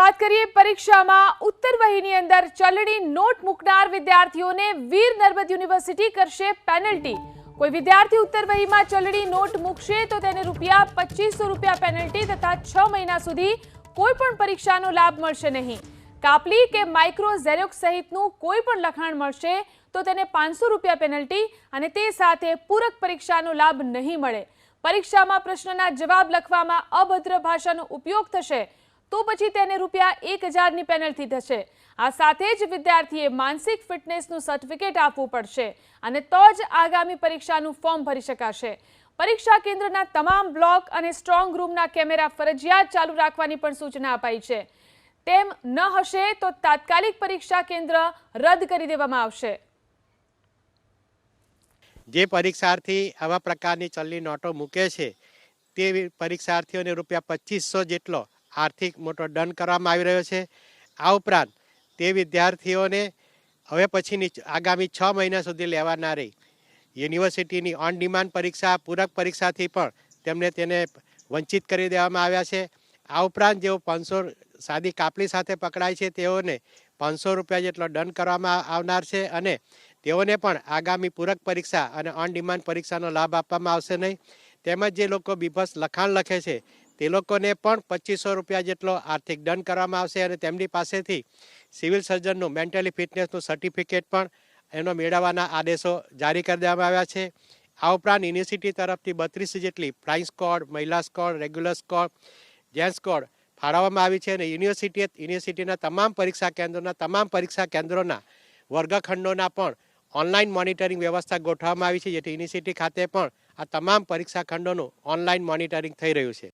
વાત કરીએ પરીક્ષામાં ઉત્તર વહીની અંદર ચલણી નોટ મૂકનાર વિદ્યાર્થીઓને વીર નર્મદ યુનિવર્સિટી કરશે પેનલ્ટી। કોઈ વિદ્યાર્થી ઉત્તર વહીમાં ચલણી નોટ મૂકશે તો તેને ₹2500 પેનલ્ટી તથા 6 મહિના સુધી કોઈ પણ પરીક્ષાનો લાભ મળશે નહીં। કાપલી કે માઇક્રો ઝેરોક્સ સહિતનું કોઈ પણ લખાણ મળશે તો તેને ₹500 પેનલ્ટી અને તે સાથે પૂરક પરીક્ષાનો લાભ નહીં મળે। પરીક્ષામાં પ્રશ્નના જવાબ લખવામાં અભદ્ર ભાષાનો ઉપયોગ થશે તો પછી તેને ₹1000ની પેનલ્ટી થશે। આ સાથે જ વિદ્યાર્થીએ માનસિક ફિટનેસનું સર્ટિફિકેટ આપવું પડશે અને તો જ આગામી પરીક્ષાનું ફોર્મ ભરી શકાશે। પરીક્ષા કેન્દ્રના તમામ બ્લોક અને સ્ટ્રોંગ રૂમના કેમેરા ફરજિયાત ચાલુ રાખવાની પણ સૂચના અપાઈ છે। તેમ ન હશે તો તાત્કાલિક પરીક્ષા કેન્દ્ર રદ કરી દેવામાં આવશે। જે પરીક્ષાર્થી આવા પ્રકારની ચલણી નોટો મૂકે છે તે પરીક્ષાર્થીઓને ₹2500 જેટલો આર્થિક મોટો દંડ કરવામાં આવી રહ્યો છે। આ ઉપરાંત તે વિદ્યાર્થીઓને હવે પછીની આગામી 6 મહિના સુધી લેવાના રહી યુનિવર્સિટીની ઓન ડિમાન્ડ પરીક્ષા પૂરક પરીક્ષાથી પણ તેને વંચિત કરી દેવામાં આવ્યા છે। આ ઉપરાંત જેઓ 500 સાદી કાપલી સાથે પકડાય છે તેઓને ₹500 જેટલો દંડ કરવામાં આવનાર છે અને તેઓને પણ આગામી પૂરક પરીક્ષા અને ઓન ડિમાન્ડ પરીક્ષાનો લાભ આપવામાં આવશે નહીં। તેમજ જે લોકો બીભત્સ લખાણ લખે છે તે લોકોને પણ ₹2500 જેટલો આર્થિક દંડ કરવામાં આવશે અને તેમની પાસેથી સિવિલ સર્જનનું મેન્ટલી ફિટનેસનું સર્ટિફિકેટ પણ એનો મેળવવાના આદેશો જારી કરી દેવામાં આવ્યા છે। આ ઉપરાંત યુનિવર્સિટી તરફથી 32 જેટલી ફ્લાઇંગ સ્ક્વોડ, મહિલા squad, regular squad, gents squad ફાળવવામાં આવી છે અને યુનિવર્સિટીના તમામ પરીક્ષા કેન્દ્રોના વર્ગખંડોના પણ ઓનલાઈન મોનિટરિંગ વ્યવસ્થા ગોઠવવામાં આવી છે, જેથી યુનિવર્સિટી ખાતે પણ આ તમામ પરીક્ષા ખંડોનું ઓનલાઈન મોનિટરિંગ થઈ રહ્યું છે।